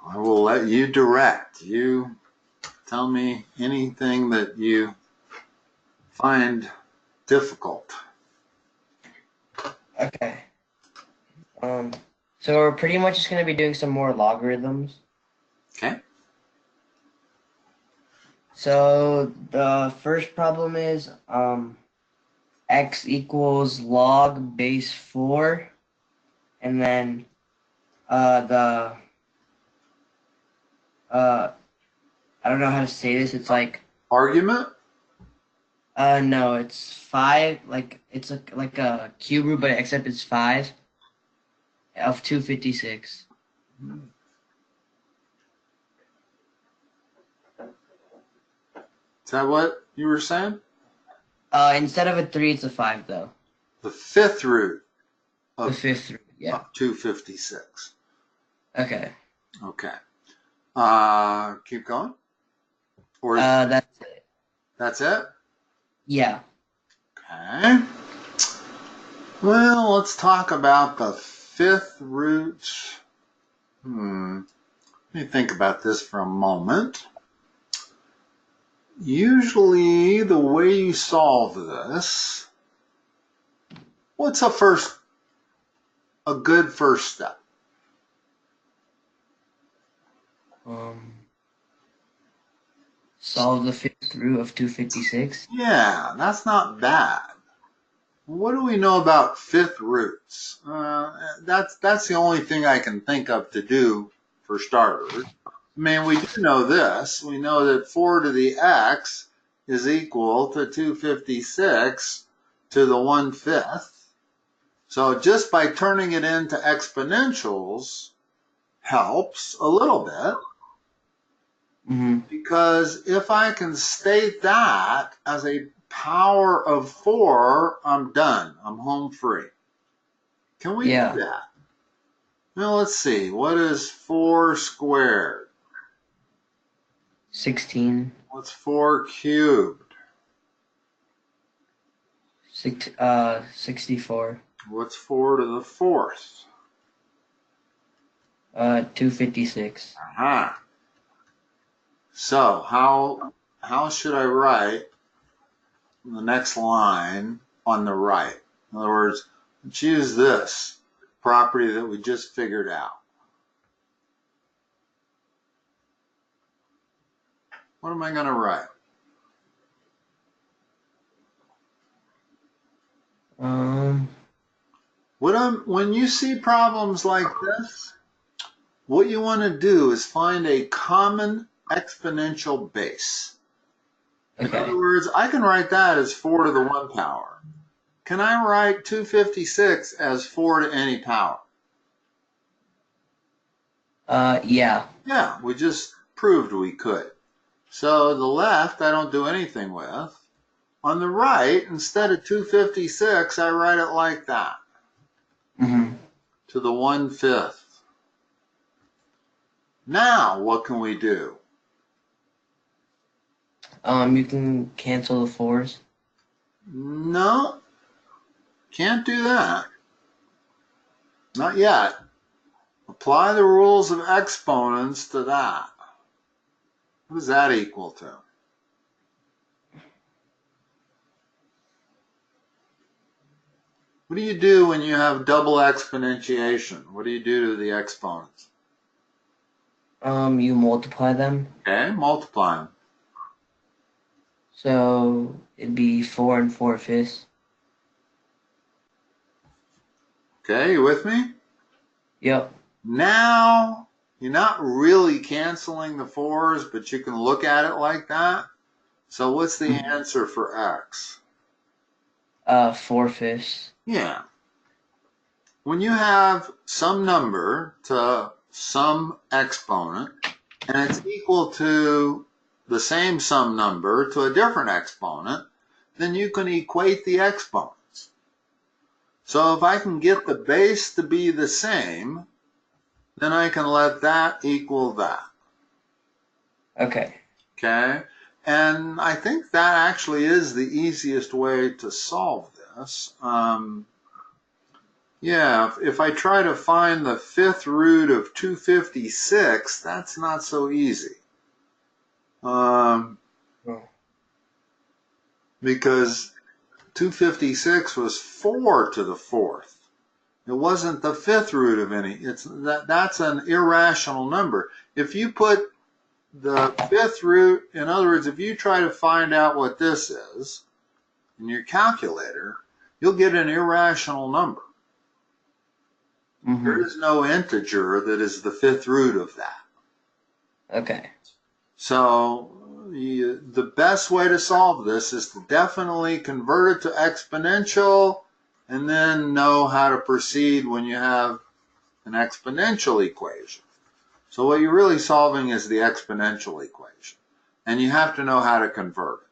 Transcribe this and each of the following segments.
I will let you direct. You tell me anything that you find difficult. Okay. So we're pretty much just going to be doing some more logarithms. Okay. So the first problem is x equals log base 4, and then the I don't know how to say this. It's like Argument? no, it's 5. Like it's like a cube root, but except it's 5 of 256. Is that what you were saying? Instead of a 3, it's a 5 though. The fifth root The of, fifth root, yeah. 256. Okay. Okay. Keep going. Or That's it. that's it? Yeah. Okay. Well, let's talk about the fifth root. Let me think about this for a moment. Usually, the way you solve this, what's a good first step? Solve the fifth root of 256. Yeah, that's not bad. What do we know about fifth roots? That's the only thing I can think of to do for starters. I mean, we do know this. We know that 4 to the x is equal to 256 to the 1/5. So just by turning it into exponentials helps a little bit. Because if I can state that as a power of 4, I'm done. I'm home free. Can we do that? Well, let's see. What is 4 squared? 16. What's 4 cubed? 64. What's 4 to the 4th? 256. Aha. So how should I write the next line on the right? In other words, let's use this property that we just figured out. What am I going to write? When you see problems like this, what you want to do is find a common exponential base. In other words, I can write that as 4 to the 1 power. Can I write 256 as 4 to any power? Yeah. Yeah, we just proved we could. So the left I don't do anything with. On the right, instead of 256, I write it like that. To the 1/5. Now, what can we do? You can cancel the 4s. No, can't do that. Not yet. Apply the rules of exponents to that. What is that equal to? What do you do when you have double exponentiation? What do you do to the exponents? You multiply them. Okay, multiply them. So it'd be 4 and 4/5. Okay, you with me? Yep. Now, you're not really canceling the 4s, but you can look at it like that. So what's the answer for x? 4/5. Yeah. When you have some number to some exponent, and it's equal to the same sum number to a different exponent, then you can equate the exponents. So if I can get the base to be the same, then I can let that equal that. Okay. Okay? And I think that actually is the easiest way to solve this. Yeah, if I try to find the fifth root of 256, that's not so easy. Because 256 was 4 to the fourth. It wasn't the fifth root of any. That's an irrational number. If you put the fifth root, in other words, if you try to find out what this is in your calculator, you'll get an irrational number. Mm-hmm. There is no integer that is the fifth root of that. Okay. So the best way to solve this is to definitely convert it to exponential and then know how to proceed when you have an exponential equation. So what you're really solving is the exponential equation, and you have to know how to convert it.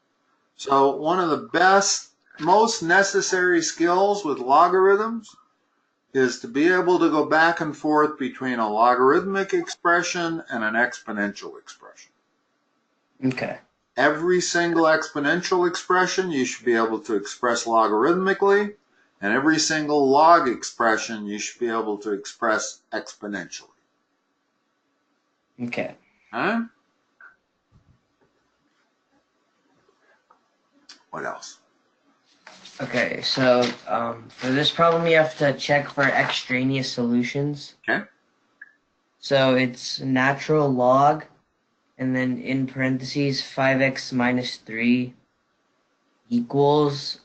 So one of the best, most necessary skills with logarithms is to be able to go back and forth between a logarithmic expression and an exponential expression. Okay. Every single exponential expression you should be able to express logarithmically, and every single log expression you should be able to express exponentially. Okay. Huh? What else? Okay, so for this problem, you have to check for extraneous solutions. Okay. So it's natural log, and then in parentheses, 5x minus 3 equals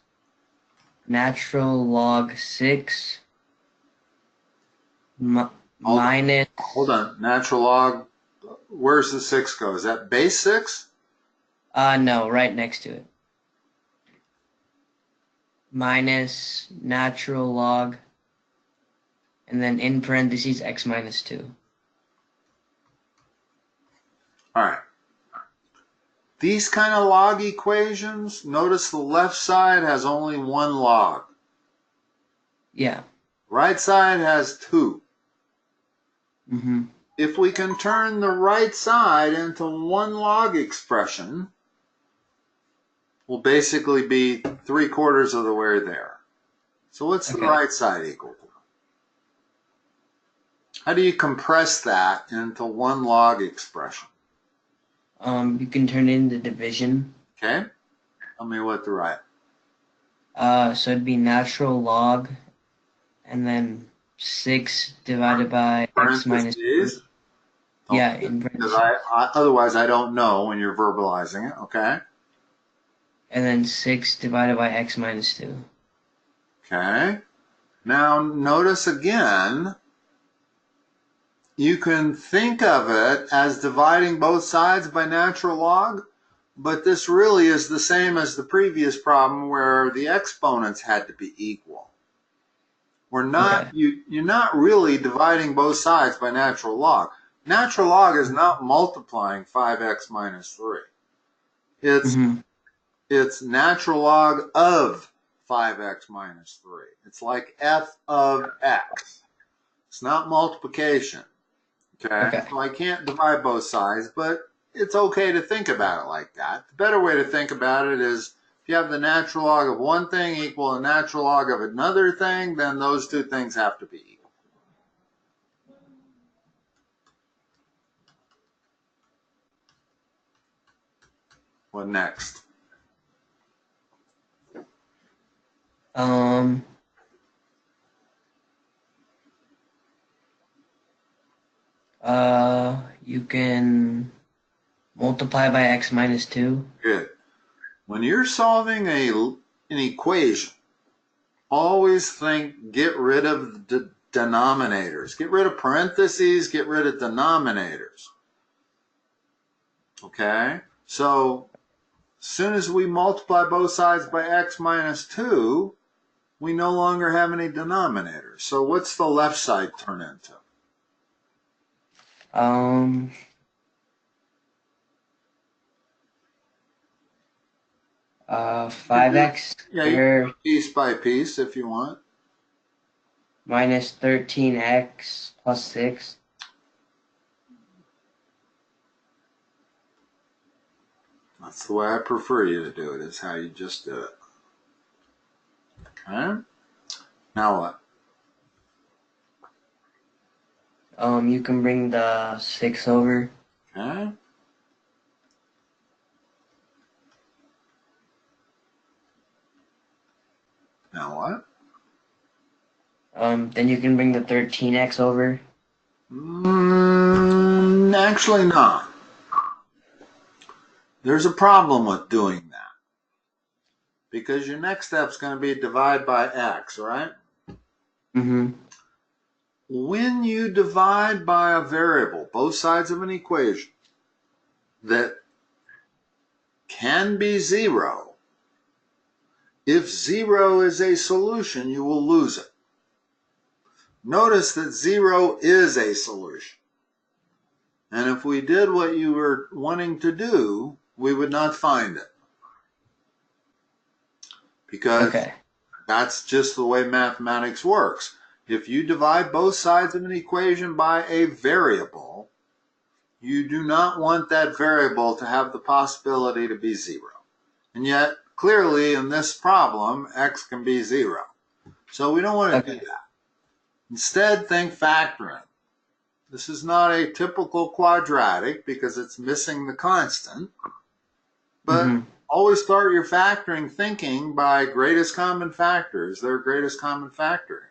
natural log 6 minus... Hold on. Natural log, where's the 6 go? Is that base 6? No, right next to it. Minus natural log, and then in parentheses, x minus 2. All right. These kind of log equations, notice the left side has only one log. Yeah. Right side has 2. Mm-hmm. If we can turn the right side into one log expression, we'll basically be 3/4 of the way there. So what's the right side equal to? How do you compress that into one log expression? You can turn it into division. Okay. Tell me what the right. So it'd be natural log, and then 6 divided by x minus 2. Yeah, in parentheses. Otherwise I don't know when you're verbalizing it, okay? And then 6 divided by x minus 2. Okay. Now notice again, you can think of it as dividing both sides by natural log, but this really is the same as the previous problem where the exponents had to be equal. We're not, you're not really dividing both sides by natural log. Natural log is not multiplying 5x minus 3. It's natural log of 5x minus 3. It's like f of x. It's not multiplication. Okay? So I can't divide both sides, but it's okay to think about it like that. The better way to think about it is if you have the natural log of one thing equal the natural log of another thing, then those two things have to be equal. What next? You can multiply by x minus 2. Good. When you're solving an equation, always think get rid of the denominators. Get rid of parentheses, get rid of denominators. Okay? So as soon as we multiply both sides by x minus 2, we no longer have any denominators. So what's the left side turn into? 5x squared, piece by piece if you want. Minus 13x plus 6. That's the way I prefer you to do it, is how you just do it. Okay? Now what? You can bring the 6 over. Okay. Now what? Then you can bring the 13x over. Actually not. There's a problem with doing that. Because your next step is going to be divide by x, right? Mm-hmm. When you divide by a variable, both sides of an equation, that can be 0, if 0 is a solution, you will lose it. Notice that 0 is a solution. And if we did what you were wanting to do, we would not find it. Because that's just the way mathematics works. If you divide both sides of an equation by a variable, you do not want that variable to have the possibility to be 0. And yet, clearly in this problem, x can be 0. So we don't want to do that. Instead, think factoring. This is not a typical quadratic because it's missing the constant, but always start your factoring thinking by greatest common factor. Is there a greatest common factor?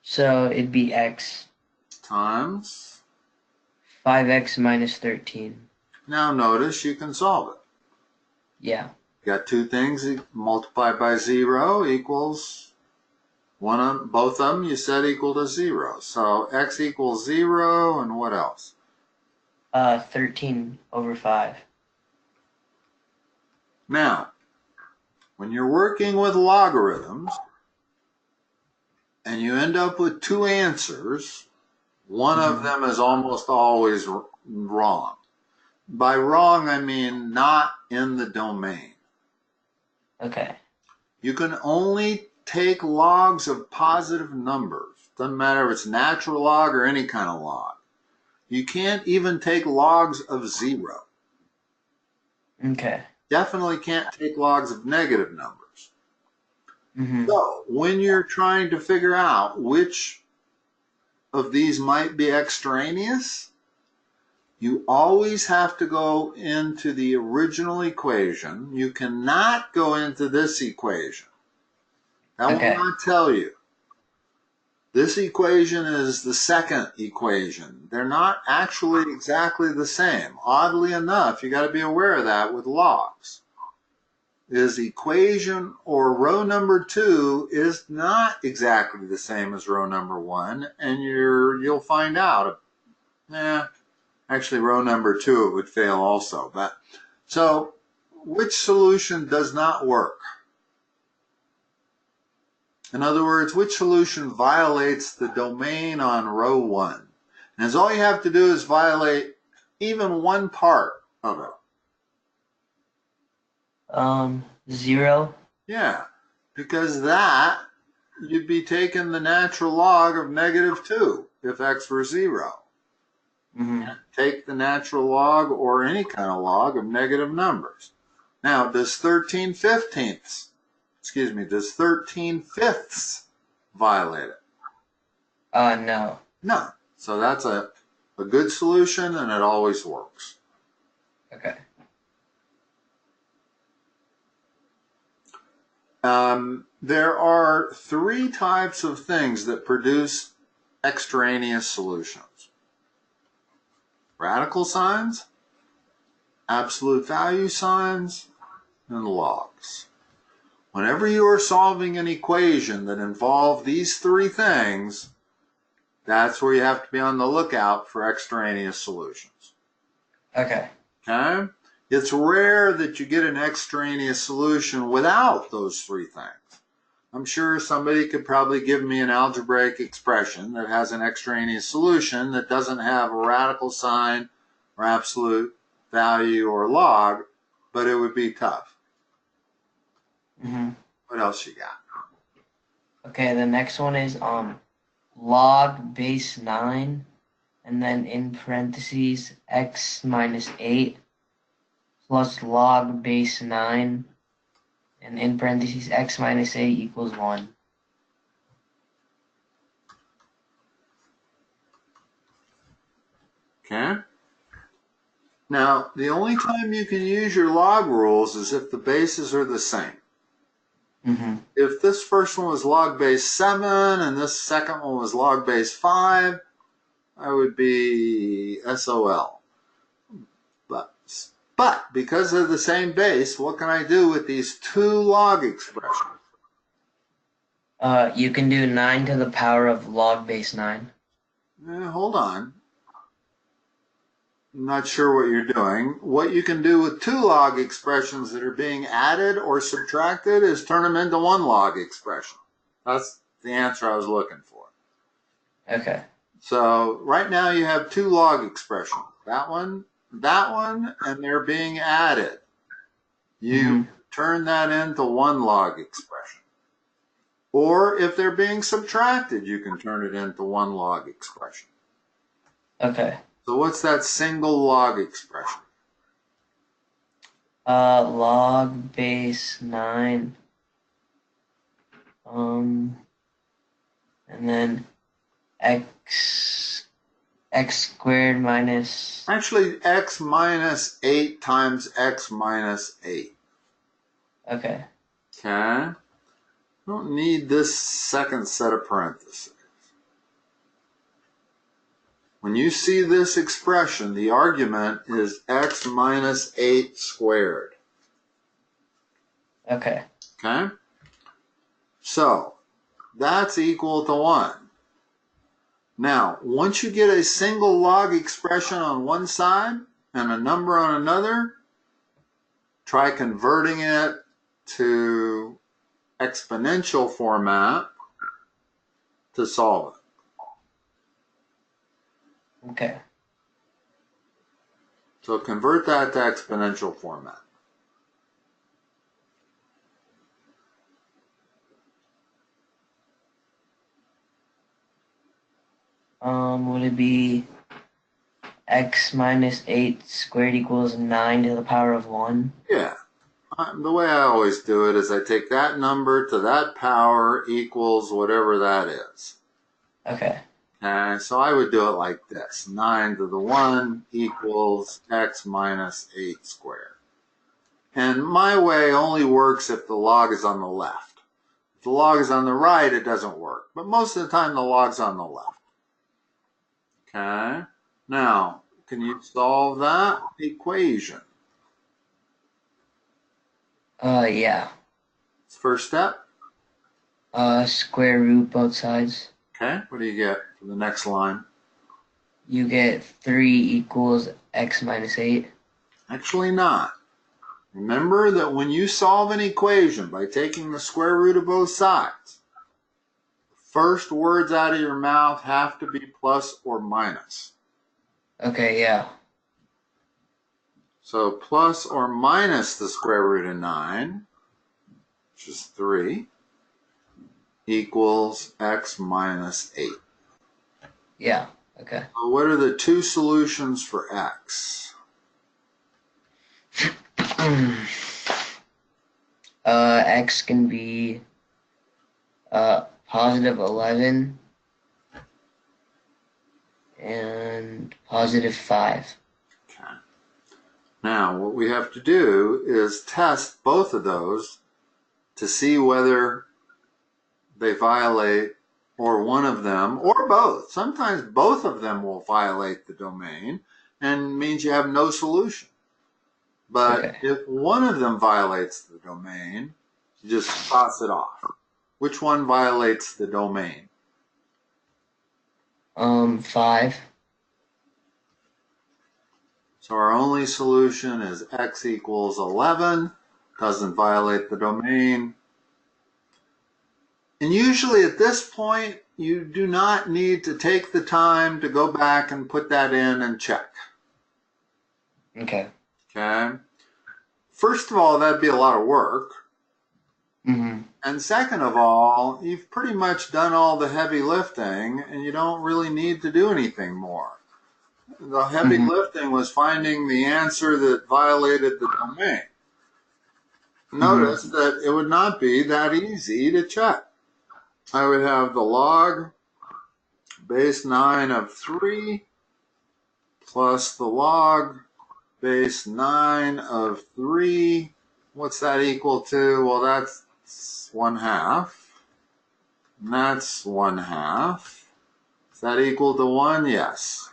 So it'd be x Times 5x minus 13. Now notice you can solve it. Yeah. You got two things, multiplied by 0 equals both of them you said equal to 0. So x equals 0, and what else? 13 over 5. Now, when you're working with logarithms and you end up with two answers, one of them is almost always wrong. By wrong, I mean not in the domain. Okay. You can only take logs of positive numbers. Doesn't matter if it's natural log or any kind of log. You can't even take logs of 0. Okay. Definitely can't take logs of negative numbers. So when you're trying to figure out which of these might be extraneous, you always have to go into the original equation. You cannot go into this equation. That will not tell you. This equation is the secant equation. They're not actually exactly the same. Oddly enough, you got to be aware of that with logs. Is equation or row number 2 is not exactly the same as row number 1, and you'll find out. Actually, row number 2 it would fail also. But so, which solution does not work? In other words, which solution violates the domain on row 1? And all you have to do is violate even one part of it. 0. Yeah, because that, you'd be taking the natural log of -2 if x were 0. Take the natural log or any kind of log of negative numbers. Now, does 13 fifths violate it? No. No. So that's a good solution, and it always works. Okay. There are 3 types of things that produce extraneous solutions. Radical signs, absolute value signs, and logs. Whenever you are solving an equation that involves these 3 things, that's where you have to be on the lookout for extraneous solutions. Okay. It's rare that you get an extraneous solution without those 3 things. I'm sure somebody could probably give me an algebraic expression that has an extraneous solution that doesn't have a radical sign or absolute value or log, but it would be tough. What else you got? Okay, the next one is log base 9, and then in parentheses x minus 8 plus log base 9, and in parentheses x minus 8 equals 1. Okay? Now, the only time you can use your log rules is if the bases are the same. Mm-hmm. If this first one was log base 7 and this second one was log base 5, I would be SOL. But because they're the same base, what can I do with these two log expressions? You can do 9 to the power of log base 9. Hold on. I'm not sure what you're doing. What you can do with two log expressions that are being added or subtracted is turn them into one log expression. That's the answer I was looking for. Okay. So right now you have two log expressions. That one, and they're being added. You turn that into one log expression. Or if they're being subtracted, you can turn it into one log expression. Okay. So what's that single log expression? Log base 9. And then x squared minus... Actually, x minus 8 times x minus 8. Okay. Okay? Don't need this second set of parentheses. When you see this expression, the argument is x minus 8 squared. Okay. Okay? So, that's equal to 1. Now, once you get a single log expression on one side and a number on another, try converting it to exponential format to solve it. Okay. So convert that to exponential format. Would it be x minus 8 squared equals 9 to the power of 1? Yeah. The way I always do it is I take that number to that power equals whatever that is. Okay. And so I would do it like this. 9 to the 1 equals x minus 8 squared. And my way only works if the log is on the left. If the log is on the right, it doesn't work. But most of the time, the log's on the left. Okay? Now, can you solve that equation? Yeah. First step. Square root both sides. Okay, what do you get for the next line? You get 3 equals x minus 8. Actually not. Remember that when you solve an equation by taking the square root of both sides, the first words out of your mouth have to be plus or minus. Okay, yeah. So plus or minus the square root of 9, which is 3, equals x minus 8. Yeah, okay. So what are the two solutions for x? X can be positive 11 and positive 5. Okay. Now, what we have to do is test both of those to see whether they violate or one of them or both. Sometimes both of them will violate the domain and means you have no solution. But if one of them violates the domain, you just cross it off. Which one violates the domain? 5. So our only solution is x equals 11, doesn't violate the domain. And usually at this point, you do not need to take the time to go back and put that in and check. Okay. Okay. First of all, that'd be a lot of work. Mm-hmm. And second of all, you've pretty much done all the heavy lifting and you don't really need to do anything more. The heavy lifting was finding the answer that violated the domain. Notice that it would not be that easy to check. I would have the log base 9 of 3 plus the log base 9 of 3. What's that equal to? Well, that's 1/2. And that's 1/2. Is that equal to 1? Yes.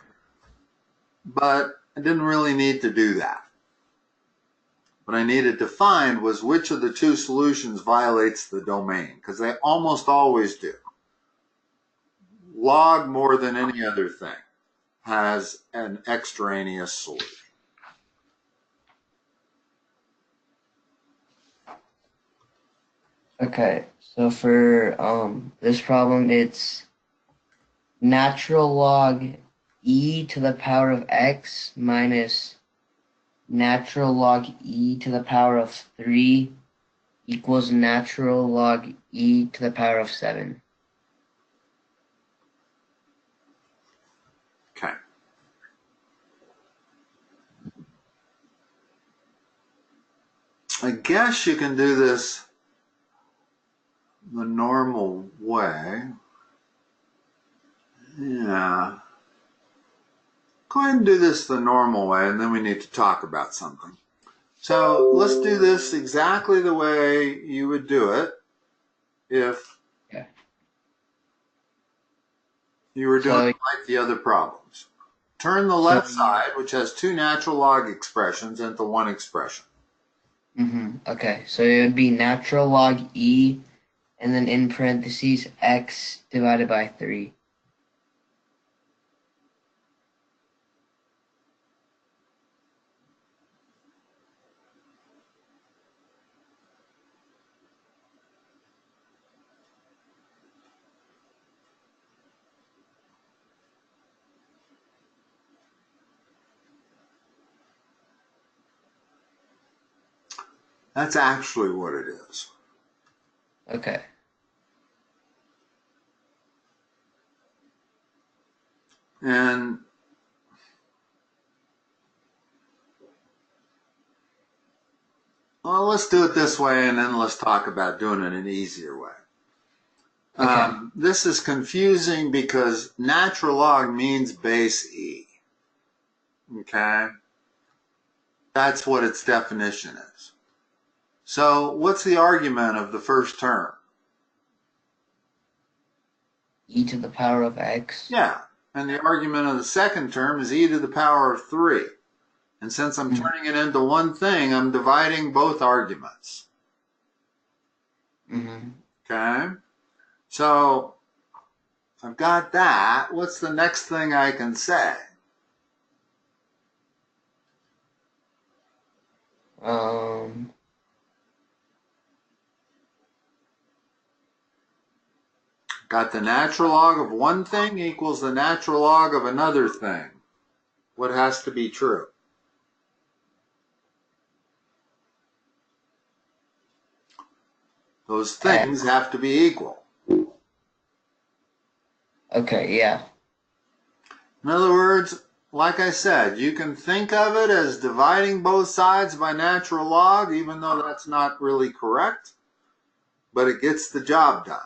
But I didn't really need to do that. What I needed to find was which of the two solutions violates the domain, because they almost always do. Log, more than any other thing, has an extraneous solution. Okay, so for this problem, it's natural log e to the power of x minus natural log e to the power of 3 equals natural log e to the power of 7. Okay. I guess you can do this the normal way. Yeah. Go ahead and do this the normal way, and then we need to talk about something. So let's do this exactly the way you would do it if you were doing like the other problems. Turn the left side, which has two natural log expressions, into one expression. Okay, so it would be natural log e, and then in parentheses, x divided by 3. That's actually what it is. Okay. And well, let's do it this way, and then let's talk about doing it an easier way. Okay. This is confusing because natural log means base e. Okay? That's what its definition is. So what's the argument of the first term? E to the power of x. Yeah. And the argument of the second term is e to the power of 3. And since I'm turning it into one thing, I'm dividing both arguments. Okay? So I've got that. What's the next thing I can say? Got the natural log of one thing equals the natural log of another thing. What has to be true? Those things have to be equal. Okay, yeah. In other words, like I said, you can think of it as dividing both sides by natural log, even though that's not really correct, but it gets the job done.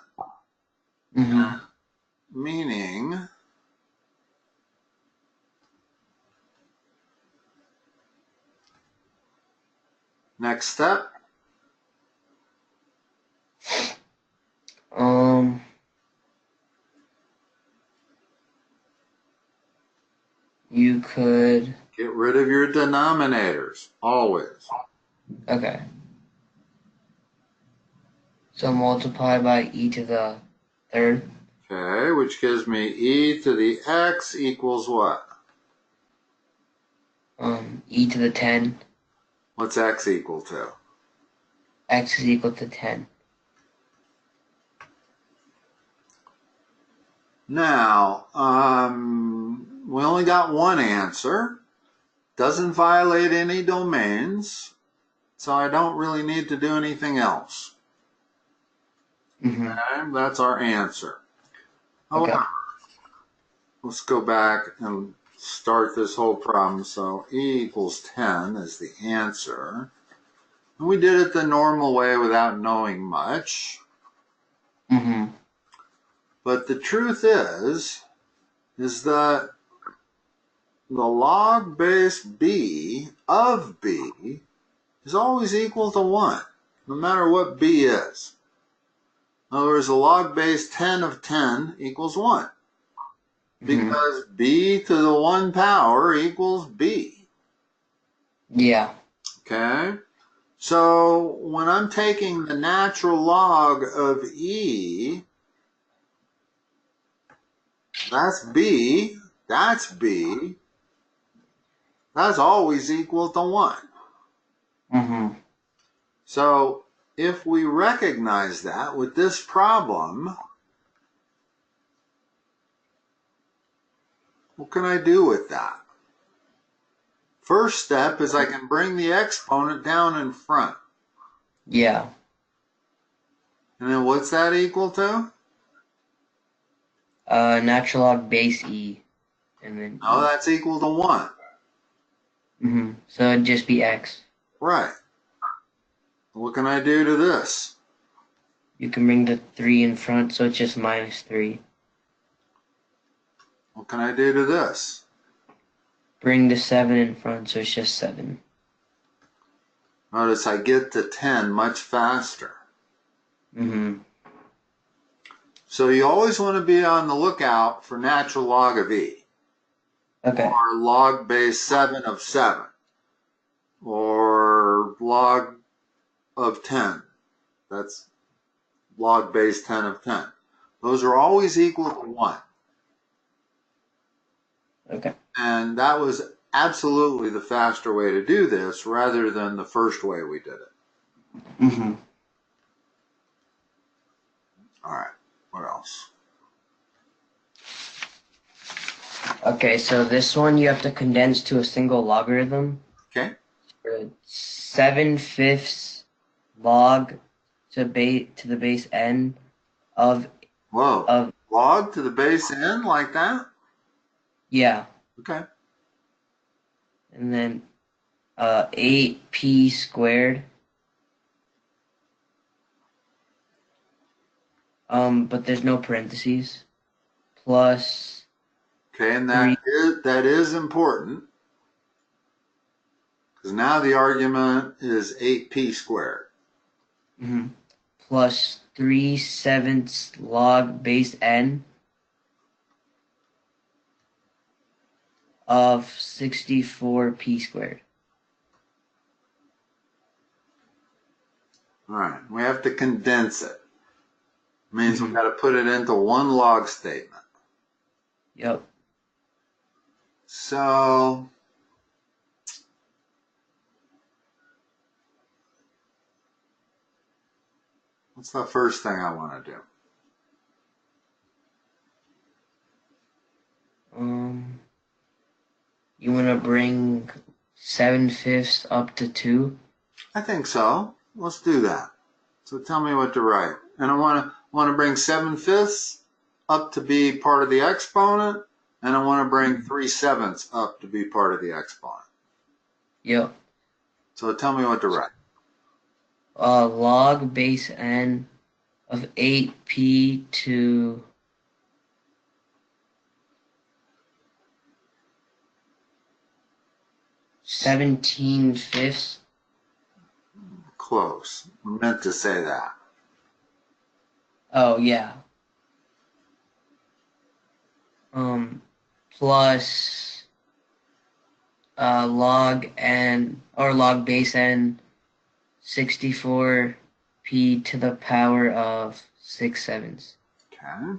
Meaning, next step. You could get rid of your denominators, always. Okay. So multiply by e to the third. Okay, which gives me e to the x equals what? E to the 10. What's x equal to? X is equal to 10. Now, we only got one answer. Doesn't violate any domains, so I don't really need to do anything else. Okay, that's our answer. However, let's go back and start this whole problem. So e equals 10 is the answer. And we did it the normal way without knowing much. But the truth is that the log base b of b is always equal to 1, no matter what b is. In other words, the log base 10 of 10 equals 1. Because b to the 1 power equals b. Yeah. Okay? So when I'm taking the natural log of e, that's b, that's always equal to 1. So if we recognize that with this problem, what can I do with that? First step is I can bring the exponent down in front. Yeah. And then what's that equal to? Natural log base e. And then No, that's equal to 1. So it'd just be x. Right. What can I do to this? You can bring the 3 in front, so it's just minus 3. What can I do to this? Bring the 7 in front, so it's just 7. Notice I get to 10 much faster. So you always want to be on the lookout for natural log of e. Okay. Or log base 7 of 7. Or log of 10. That's log base 10 of 10. Those are always equal to 1. Okay. And that was absolutely the faster way to do this rather than the first way we did it. All right. What else? Okay, so this one you have to condense to a single logarithm. Okay. 7/5 log to the base n of log to the base n like that? Yeah. Okay. And then 8p squared. But there's no parentheses. Plus. Okay, and that is important. Because now the argument is 8p squared. Plus 3/7 log base n of 64p squared. All right, we have to condense it. Means we've got to put it into one log statement. Yep. So what's the first thing I want to do? You want to bring 7/5 up to 2? I think so. Let's do that. So tell me what to write. And I want to bring 7/5 up to be part of the exponent, and I want to bring 3/7 up to be part of the exponent. Yep. So tell me what to write. Log base n of 8p to 17/5. Close. I meant to say that. Oh, yeah. Plus log n, or log base n, 64p to the power of 6/7. Okay.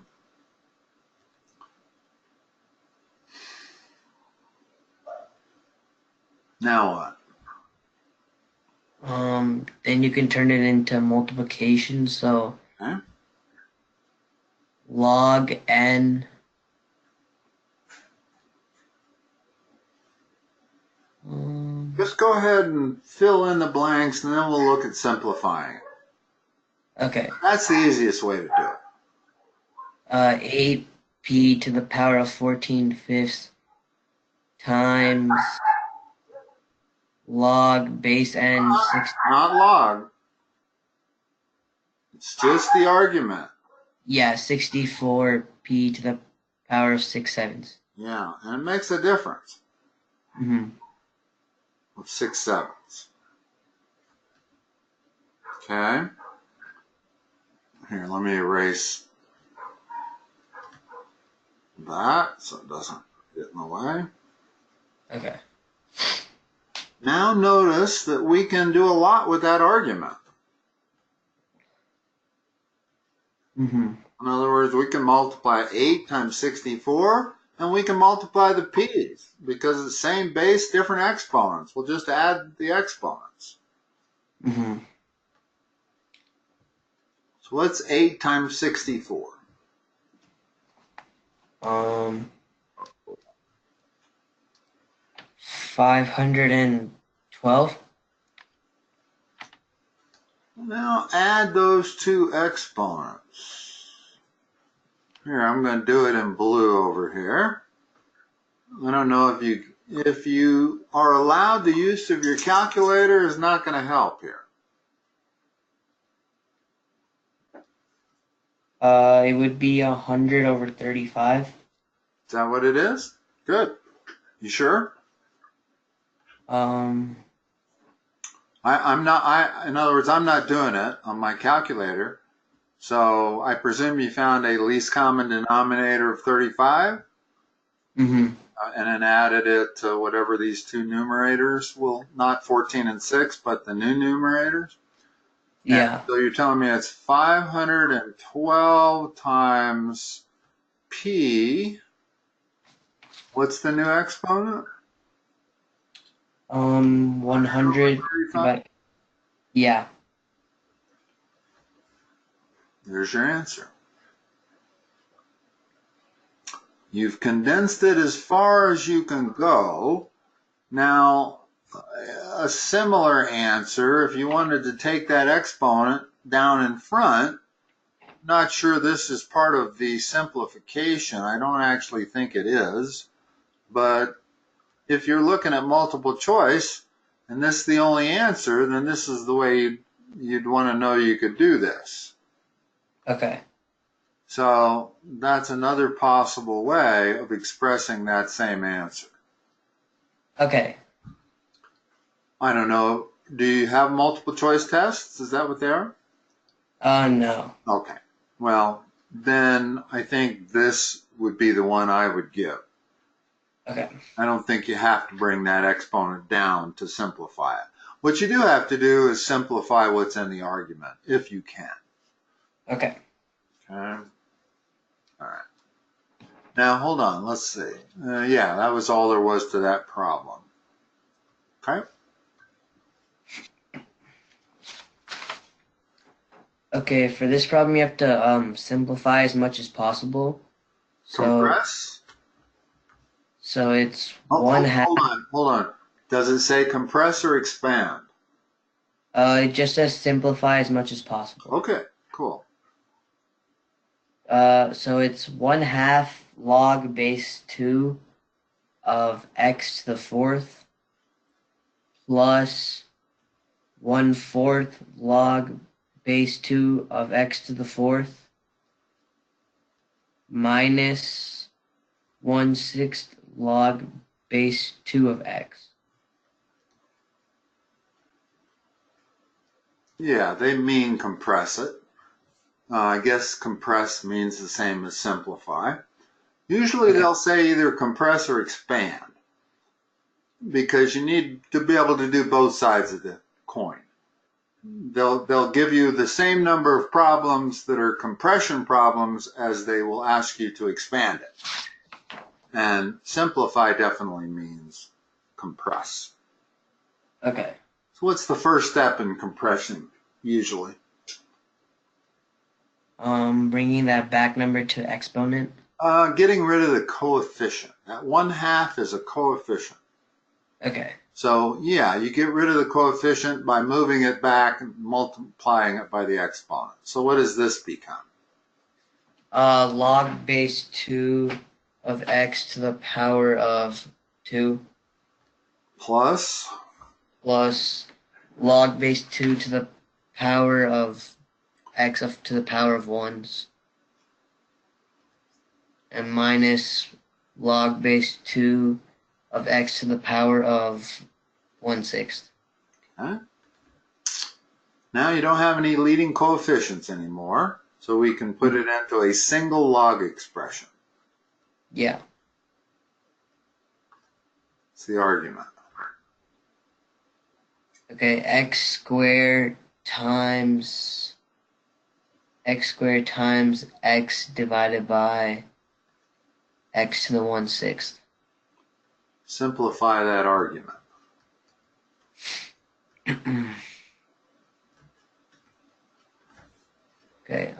Now what? Then you can turn it into multiplication, so Okay. log n Just go ahead and fill in the blanks, and then we'll look at simplifying it. Okay. That's the easiest way to do it. 8p to the power of 14/5 times log base n 6. Not log. It's just the argument. Yeah, 64p to the power of 6/7. Yeah, and it makes a difference. of 6/7. Okay. Here, let me erase that so it doesn't get in the way. Okay. Now notice that we can do a lot with that argument. In other words, we can multiply 8 times 64, and we can multiply the p's because it's the same base, different exponents. We'll just add the exponents. So what's 8 times 64? 512. Now add those two exponents. Here, I'm going to do it in blue over here. I don't know if you are allowed the use of your calculator is not going to help here. It would be 100 over 35. Is that what it is? Good. You sure? In other words, I'm not doing it on my calculator. So I presume you found a least common denominator of 35? And then added it to whatever these two numerators will, not 14 and 6, but the new numerators? Yeah. And so you're telling me it's 512 times p. What's the new exponent? 100. But yeah. There's your answer. You've condensed it as far as you can go. Now, a similar answer, if you wanted to take that exponent down in front, not sure this is part of the simplification. I don't actually think it is. But if you're looking at multiple choice, and this is the only answer, then this is the way you'd want to know you could do this. Okay. So that's another possible way of expressing that same answer. Okay. I don't know. Do you have multiple choice tests? Is that what they are? No. Okay. Well, then I think this would be the one I would give. Okay. I don't think you have to bring that exponent down to simplify it. What you do have to do is simplify what's in the argument, if you can. Okay. Okay. All right. Now, hold on. Let's see. Yeah, that was all there was to that problem. Okay. Okay, for this problem, you have to simplify as much as possible. Compress? So it's 1/2. Hold on. Does it say compress or expand? It just says simplify as much as possible. Okay, cool. So it's 1/2 log base 2 of x to the 4th plus 1/4 log base 2 of x to the 4th minus 1/6 log base 2 of x. Yeah, they mean compress it. I guess compress means the same as simplify. Usually they'll say either compress or expand because you need to be able to do both sides of the coin. They'll give you the same number of problems that are compression problems as they will ask you to expand it. And simplify definitely means compress. Okay. So what's the first step in compression usually? Bringing that back number to exponent. Getting rid of the coefficient. That 1/2 is a coefficient. Okay. So yeah, you get rid of the coefficient by moving it back and multiplying it by the exponent. So what does this become? Log base 2 of x to the power of 2 Plus log base 2 to the power of x to the power of 1s and minus log base 2 of x to the power of 1/6. Okay. Now you don't have any leading coefficients anymore, so we can put it into a single log expression. Yeah. It's the argument. Okay, x squared times x divided by x to the 1/6. Simplify that argument. Okay,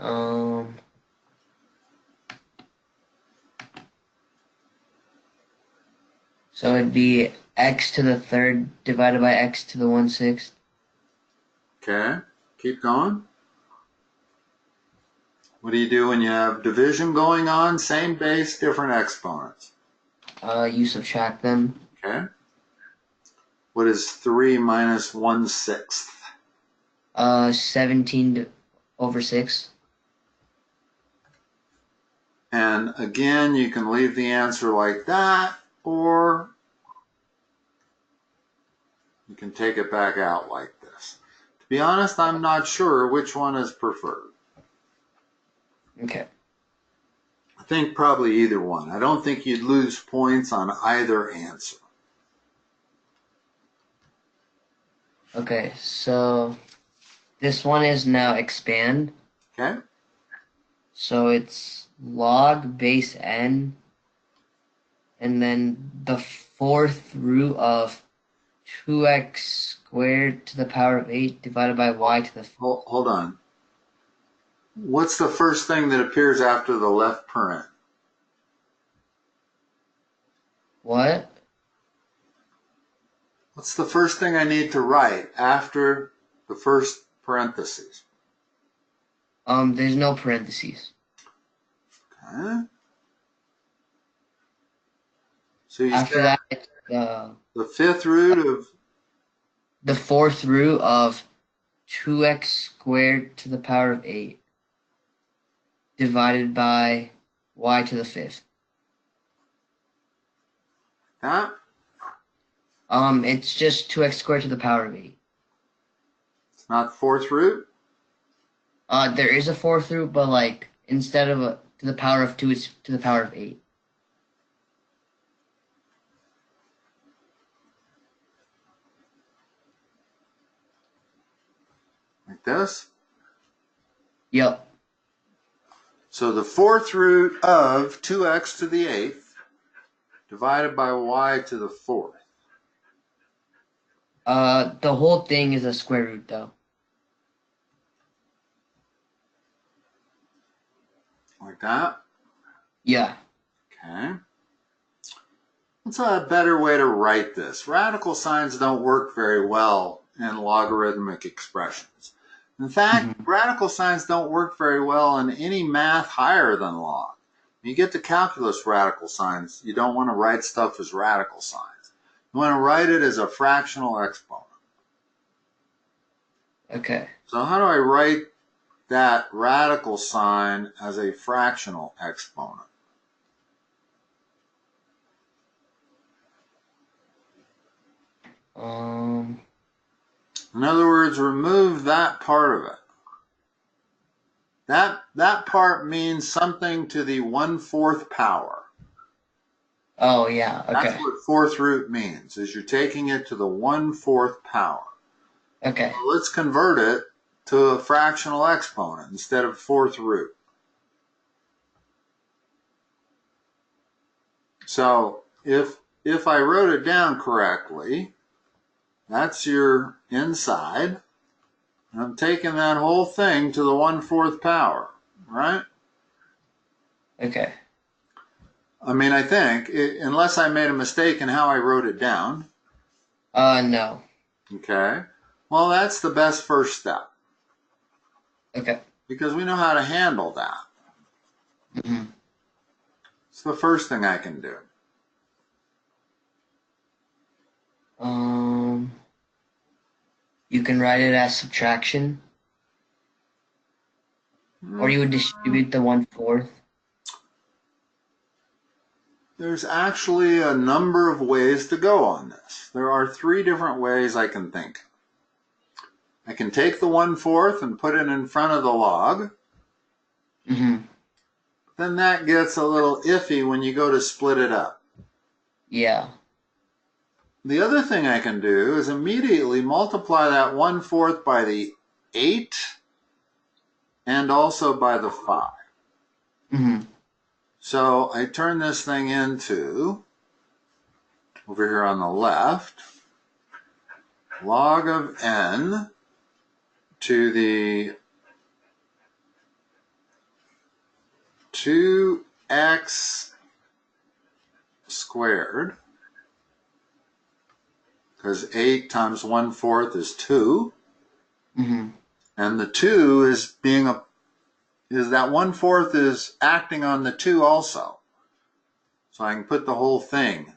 so it'd be x to the third divided by x to the 1/6. Okay, keep going. What do you do when you have division going on? Same base, different exponents. You subtract them. Okay. What is 3 minus 1/6? 17/6. And again, you can leave the answer like that, or you can take it back out like this. To be honest, I'm not sure which one is preferred. Okay. I think probably either one. I don't think you'd lose points on either answer. Okay, so this one is now expand. Okay? So it's log base n, and then the fourth root of 2x squared to the power of 8 divided by y to the 4th. Hold on. What's the first thing that appears after the left paren? What? What's the first thing I need to write after the first parentheses? There's no parentheses. Okay. So you After said that, it's the fifth root of the fourth root of 2x squared to the power of 8 divided by y to the 5th. that. It's just 2x squared to the power of 8. It's not the fourth root. There is a fourth root, but like instead of to the power of 2, it's to the power of 8. Like this. Yep. So the fourth root of 2x to the 8th divided by y to the 4th. The whole thing is a square root, though. Like that. Yeah. Okay. What's a better way to write this? Radical signs don't work very well in logarithmic expressions. In fact, radical signs don't work very well in any math higher than log. When you get to calculus radical signs, you don't want to write stuff as radical signs. You want to write it as a fractional exponent. Okay. So how do I write that radical sign as a fractional exponent? In other words, remove that part of it. That part means something to the 1/4 power. Oh, yeah. Okay. That's what fourth root means, is you're taking it to the 1/4 power. Okay. So let's convert it to a fractional exponent instead of fourth root. So if I wrote it down correctly, that's your inside. And I'm taking that whole thing to the 1/4 power, right? Okay. I mean, I think, unless I made a mistake in how I wrote it down. No. Okay. Well, that's the best first step. Okay. Because we know how to handle that. Mm-hmm. It's the first thing I can do. You can write it as subtraction, or you would distribute the 1/4. there's actually a number of ways to go on this. There are 3 different ways I can think. I can take the 1/4 and put it in front of the log. Mm-hmm. Then that gets a little iffy when you go to split it up. Yeah. The other thing I can do is immediately multiply that 1/4 by the 8 and also by the 5. Mm-hmm. So I turn this thing into, over here on the left, log of n to the 2x squared, because 8 times 1/4 is 2. Mm-hmm. And the 2 is that 1/4 is acting on the 2 also. So I can put the whole thing.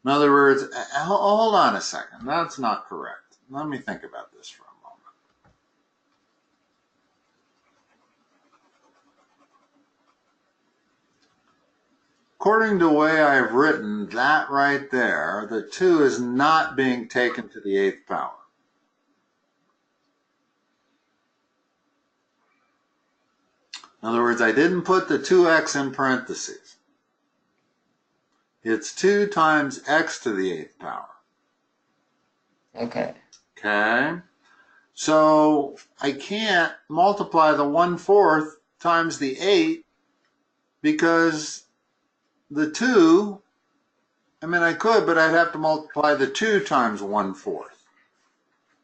In other words, hold on a second. That's not correct. Let me think about this for a moment. According to the way I've written that right there, the 2 is not being taken to the 8th power. In other words, I didn't put the 2x in parentheses. It's 2 times x to the 8th power. Okay. Okay? So I can't multiply the 1/4 times the 8 because the 2, I mean I could, but I'd have to multiply the 2 times 1/4.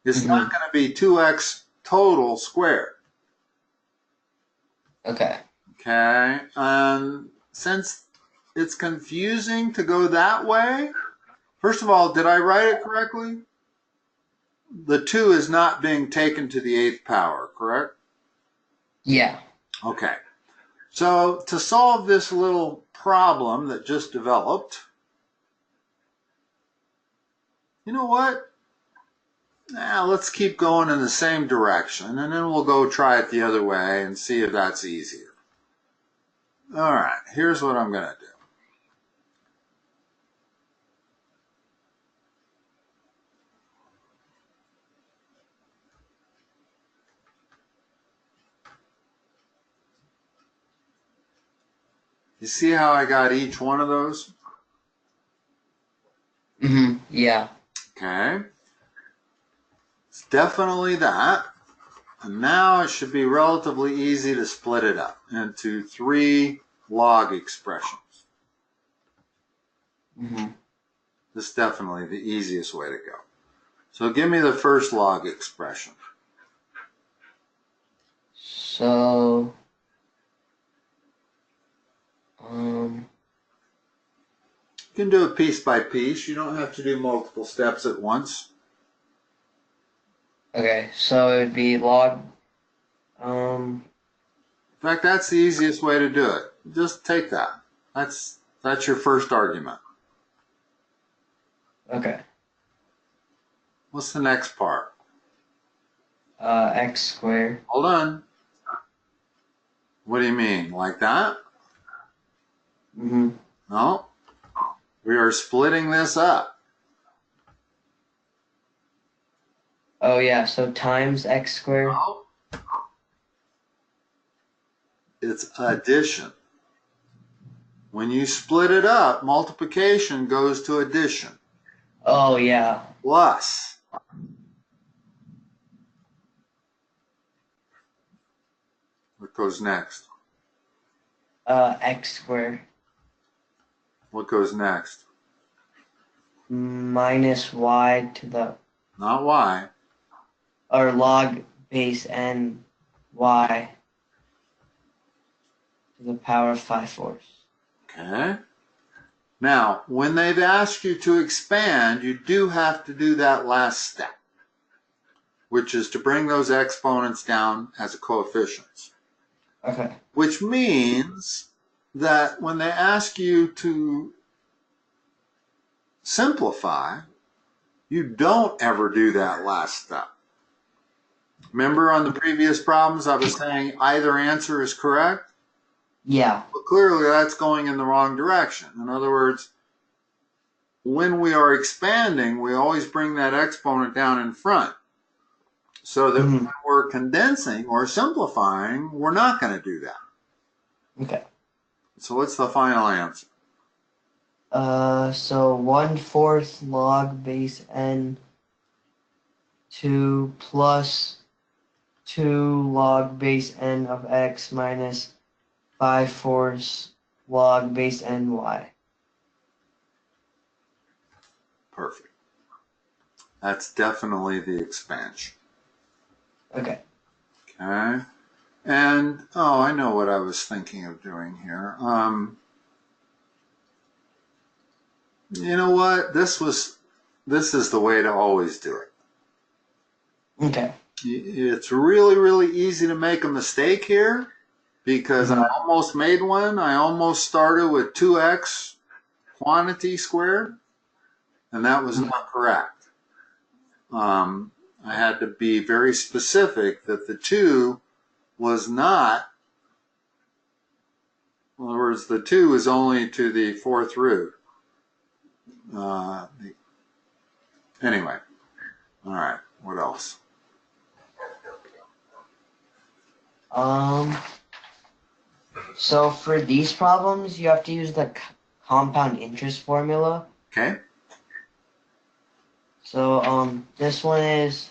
It's not going to be 2x total squared. Okay. Okay? And since it's confusing to go that way, first of all, did I write it correctly? The 2 is not being taken to the 8th power, correct? Yeah. Okay. So to solve this little problem that just developed, you know what? Now let's keep going in the same direction, and then we'll go try it the other way and see if that's easier. All right, here's what I'm going to do. You see how I got each one of those? Mm-hmm. Yeah. Okay. It's definitely that. And now it should be relatively easy to split it up into 3 log expressions. Mm-hmm. This is definitely the easiest way to go. So give me the first log expression. So, You can do it piece by piece. You don't have to do multiple steps at once. okay, so it would be log, In fact, that's the easiest way to do it. Just take that. That's your first argument. okay, What's the next part? x squared. Hold on. What do you mean? Like that? Mm-hmm. No. We are splitting this up. Oh yeah, so times x squared. No. It's addition. When you split it up, multiplication goes to addition. Oh yeah. Plus. What goes next? X squared What goes next? minus y to the, Not y. or log base n y to the power of 5/4. Okay. Now, when they've asked you to expand, you do have to do that last step, which is to bring those exponents down as coefficients. Okay. Which means that when they ask you to simplify, you don't ever do that last step. Remember on the previous problems I was saying either answer is correct? Yeah. clearly that's going in the wrong direction. In other words, when we are expanding, we always bring that exponent down in front. So that when we're condensing or simplifying, we're not going to do that. Okay. So what's the final answer? So 1/4 log base n 2 plus 2 log base n of x minus 5/4 log base ny. Perfect. That's definitely the expansion. Okay. Okay. And, oh, I know what I was thinking of doing here. You know what? This is the way to always do it. Okay. It's really, really easy to make a mistake here because I almost made one. I almost started with 2x quantity squared, and that was not correct. I had to be very specific that the 2 was not, in other words, the 2 is only to the 4th root. Anyway, all right, what else? So for these problems, you have to use the compound interest formula. Okay. So this one is,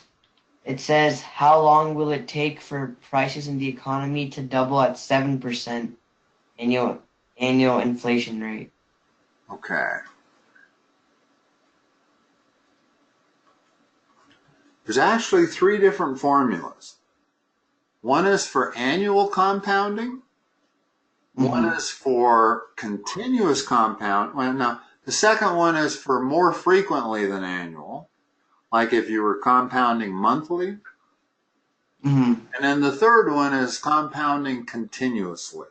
it says, how long will it take for prices in the economy to double at 7% annual inflation rate? Okay. There's actually 3 different formulas. One is for annual compounding. One is for continuous compound. Well, no, the second one is for more frequently than annual, like if you were compounding monthly. And then the third one is compounding continuously.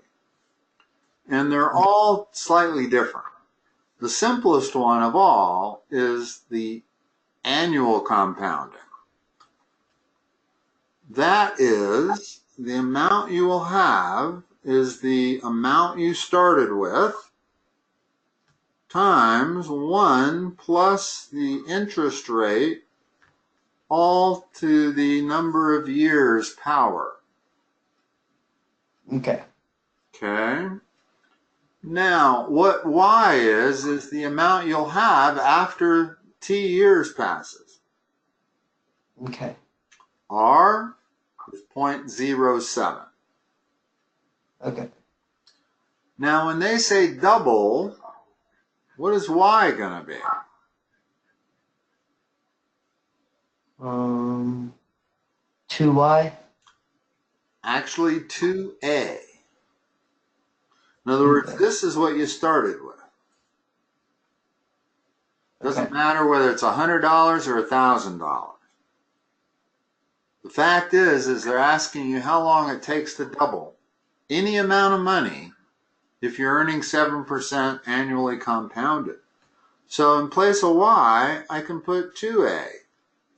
And they're all slightly different. The simplest one of all is the annual compounding. That is, the amount you will have is the amount you started with times 1 plus the interest rate all to the number of years power. Okay. Okay. Now, what y is the amount you'll have after t years passes. Okay. R is 0.07. Okay. Now, when they say double, what is y going to be? 2y. Actually, 2a. In other words, this is what you started with. Doesn't matter whether it's $100 or $1,000. The fact is they're asking you how long it takes to double any amount of money if you're earning 7% annually compounded. So in place of y, I can put 2a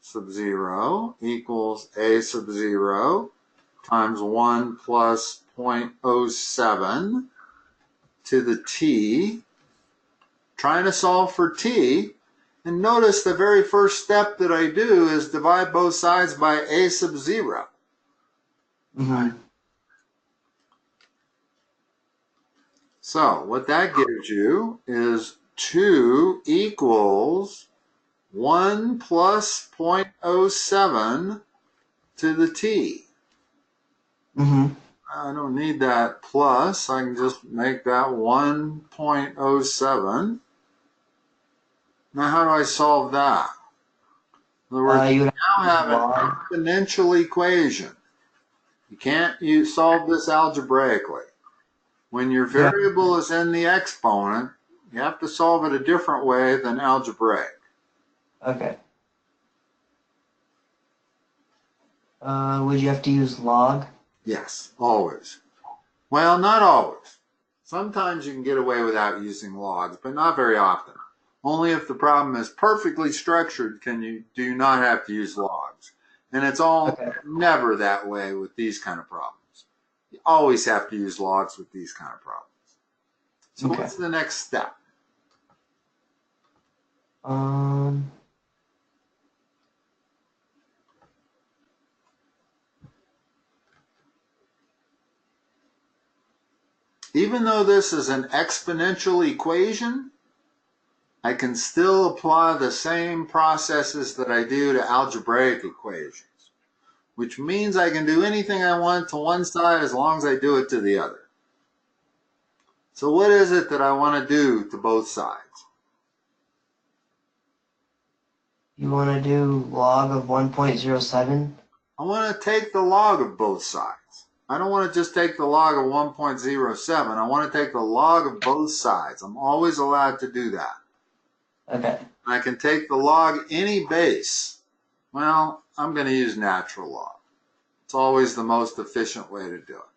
sub 0 equals a sub 0 times 1 plus 0.07 to the t. Trying to solve for t. And notice the very first step that I do is divide both sides by a sub 0. So what that gives you is 2 equals 1 plus 0.07 to the t. I don't need that plus. I can just make that 1.07. Now how do I solve that? In other words, you now have an exponential equation. You can't solve this algebraically. When your variable is in the exponent, you have to solve it a different way than algebraic. Okay. Would you have to use log? Yes, always. Well, not always. Sometimes you can get away without using logs, but not very often. Only if the problem is perfectly structured do you not have to use logs. And it's never that way with these kind of problems. You always have to use logs with these kind of problems. So what's the next step? Even though this is an exponential equation, I can still apply the same processes that I do to algebraic equations, which means I can do anything I want to one side as long as I do it to the other. So what is it that I want to do to both sides? You want to do log of 1.07? I want to take the log of both sides. I don't want to just take the log of 1.07. I want to take the log of both sides. I'm always allowed to do that. Okay. I can take the log any base. Well, I'm going to use natural log. It's always the most efficient way to do it.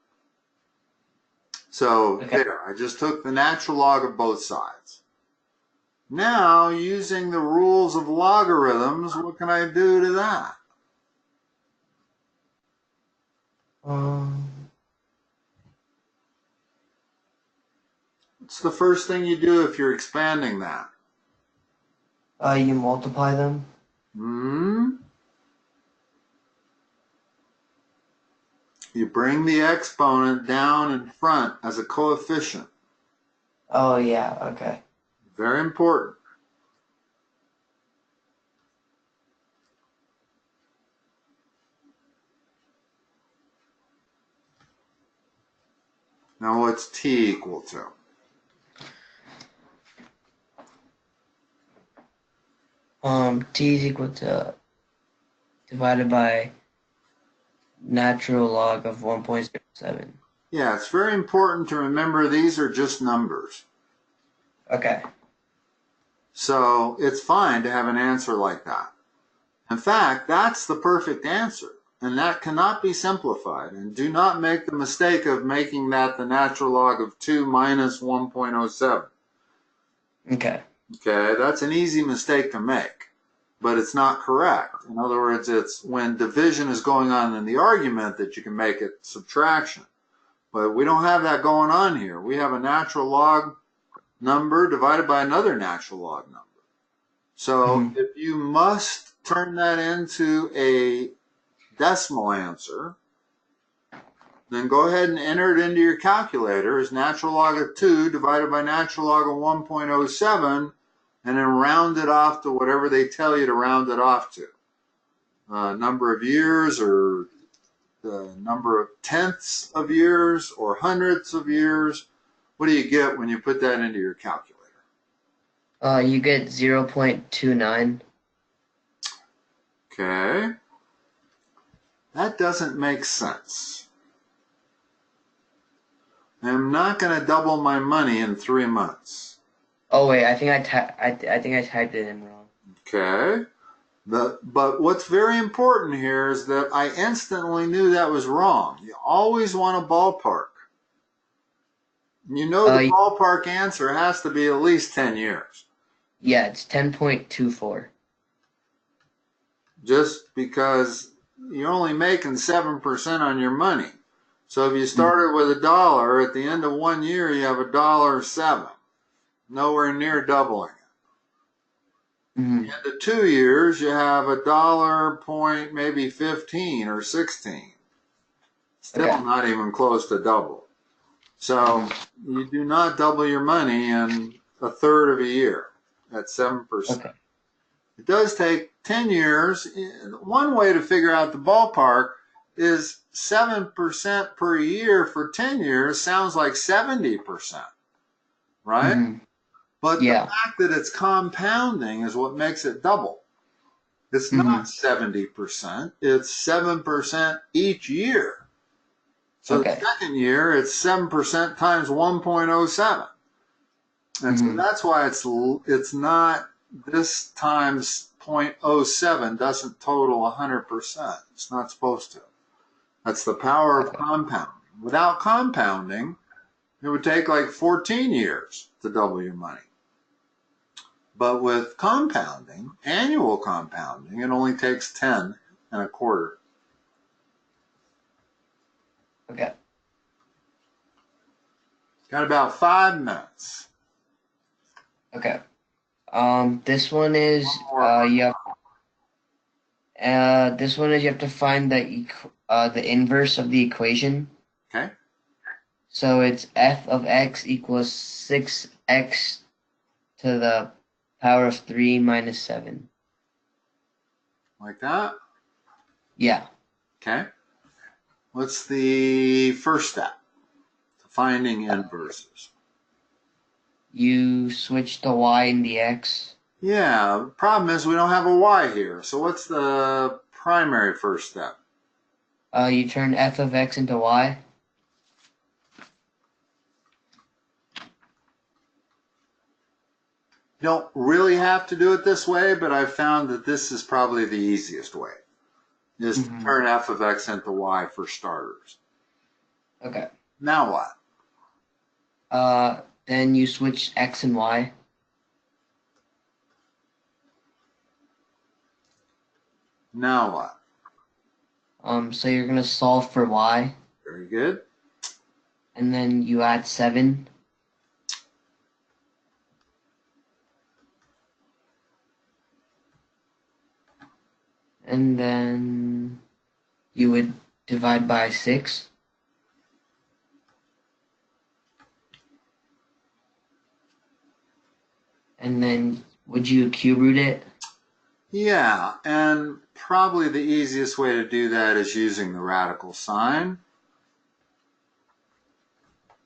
So there, I just took the natural log of both sides. Now, using the rules of logarithms, what can I do to that? What's the first thing you do if you're expanding that? You multiply them. You bring the exponent down in front as a coefficient. Oh, yeah, okay. Very important. Now what's t equal to? T is equal to divided by natural log of 1.07. Yeah, it's very important to remember these are just numbers. Okay. So it's fine to have an answer like that. In fact, that's the perfect answer, and that cannot be simplified. And do not make the mistake of making that the natural log of 2 minus 1.07. Okay. Okay, that's an easy mistake to make, but it's not correct. In other words, it's when division is going on in the argument that you can make it subtraction. But we don't have that going on here. We have a natural log number divided by another natural log number. So if you must turn that into a decimal answer, then go ahead and enter it into your calculator as natural log of 2 divided by natural log of 1.07, and then round it off to whatever they tell you to round it off to. Number of years, or the number of tenths of years, or hundredths of years. What do you get when you put that into your calculator? You get 0.29. Okay. That doesn't make sense. I'm not going to double my money in 3 months. Oh wait, I think I typed it in wrong. Okay. But what's very important here is that I instantly knew that was wrong. You always want a ballpark. You know the ballpark answer has to be at least 10 years. Yeah, it's 10.24. Just because you're only making 7% on your money. So if you started with $1, at the end of 1 year, you have $1.07. Nowhere near doubling it. At the end of 2 years, you have $1 point, maybe 15 or 16. Still not even close to double. So you do not double your money in a third of a year at 7%. Okay. It does take 10 years. One way to figure out the ballpark is 7% per year for 10 years sounds like 70%, right? But the fact that it's compounding is what makes it double. It's not 70%, it's 7% each year. So the second year, it's 7% times 1.07. And so that's why it's not this times 0.07 doesn't total 100%. It's not supposed to. That's the power of compounding. Without compounding, it would take like 14 years to double your money. But with compounding, annual compounding, it only takes 10 and a quarter. Okay. Got about 5 minutes. Okay. This one is Or, this one is you have to find the inverse of the equation. okay. So it's f of x equals 6x to the power of 3 minus 7. Like that? Yeah. Okay. What's the first step to finding inverses? You switch the y and the x. Yeah, the problem is we don't have a y here. So what's the primary first step? You turn f of x into y. You don't really have to do it this way, but I've found that this is probably the easiest way, is to turn f of x into y for starters. Okay. Now what? Then you switch x and y. Now what? So you're gonna solve for y, Very good. and then you add 7. And then you would divide by 6. And then would you cube root it? Yeah, and probably the easiest way to do that is using the radical sign.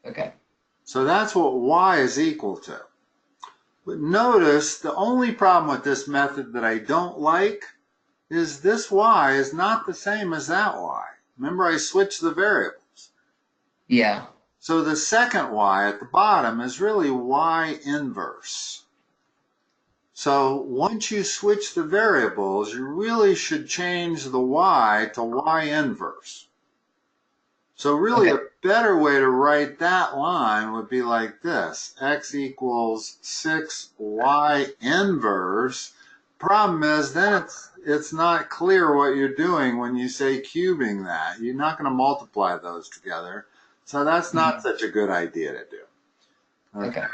Okay. So that's what y is equal to. But notice the only problem with this method that I don't like is this y is not the same as that y. Remember, I switched the variables. Yeah. So the second y at the bottom is really y inverse. So once you switch the variables, you really should change the y to y inverse. So really a better way to write that line would be like this. X equals 6y inverse. Problem is then it's not clear what you're doing when you say cubing that. You're not going to multiply those together. So that's not such a good idea to do. Okay.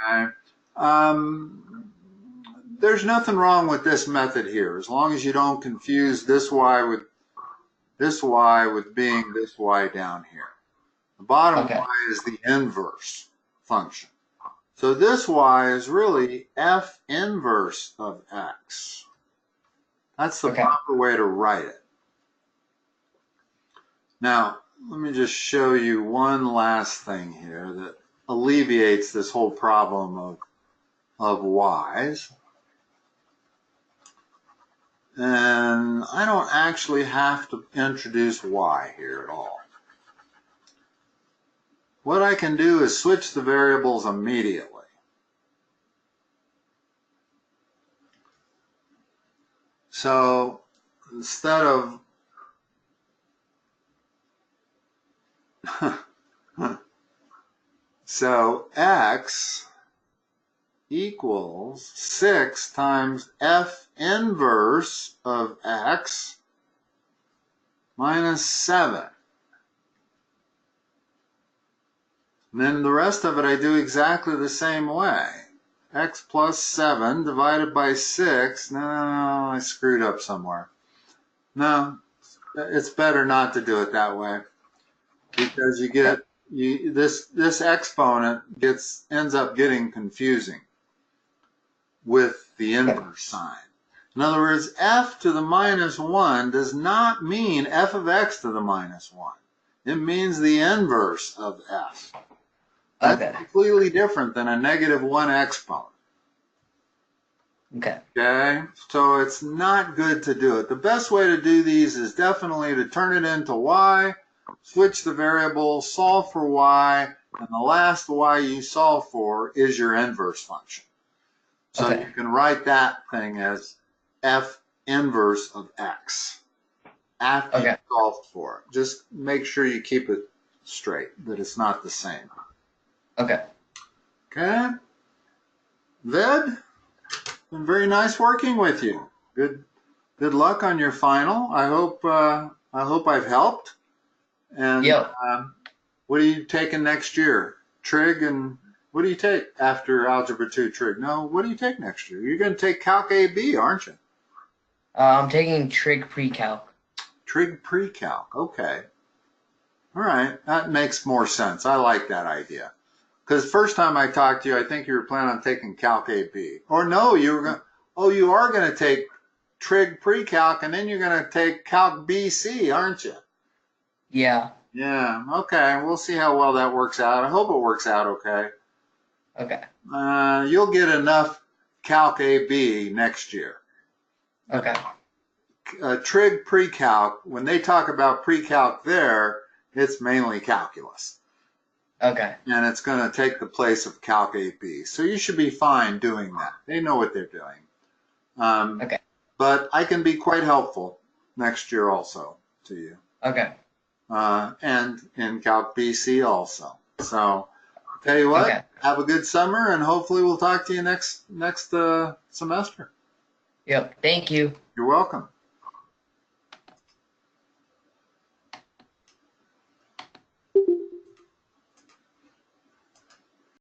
There's nothing wrong with this method here, as long as you don't confuse this y with being this y down here. The bottom y is the inverse function. So this y is really f inverse of x. That's the proper way to write it. Now, let me just show you one last thing here that alleviates this whole problem of y's. And I don't actually have to introduce y here at all. What I can do is switch the variables immediately. So instead of so x equals 6 times f inverse of x minus 7. And then the rest of it I do exactly the same way. X plus 7 divided by 6. No, I screwed up somewhere. No, it's better not to do it that way, because you get this exponent ends up getting confusing with the inverse sign. In other words, f to the minus 1 does not mean f of x to the minus 1. It means the inverse of f. That's completely different than a -1 exponent. Okay, so it's not good to do it. The best way to do these is definitely to turn it into y, switch the variable, solve for y, and the last y you solve for is your inverse function. So you can write that thing as f inverse of x after you solved for it. Just make sure you keep it straight, that it's not the same. Okay. Ved, been very nice working with you. Good luck on your final. I hope I've helped. And what are you taking next year? trig, and what do you take after Algebra 2 trig? No, what do you take next year? You're going to take Calc AB, aren't you? I'm taking trig PreCalc. Trig PreCalc, okay. All right, that makes more sense. I like that idea. Because first time I talked to you, I think you were planning on taking Calc AB. Or no, you were going, oh, you are going to take trig PreCalc, and then you're going to take Calc BC, aren't you? Yeah. Yeah, okay. We'll see how well that works out. I hope it works out okay. Okay. You'll get enough Calc AB next year. Okay. Trig PreCalc, when they talk about PreCalc there, it's mainly calculus. Okay. And it's going to take the place of Calc AB. So you should be fine doing that. They know what they're doing. Okay. But I can be quite helpful next year also to you. Okay. And in Calc BC also. So I'll tell you what, have a good summer, and hopefully we'll talk to you next semester. Yep. Thank you. You're welcome.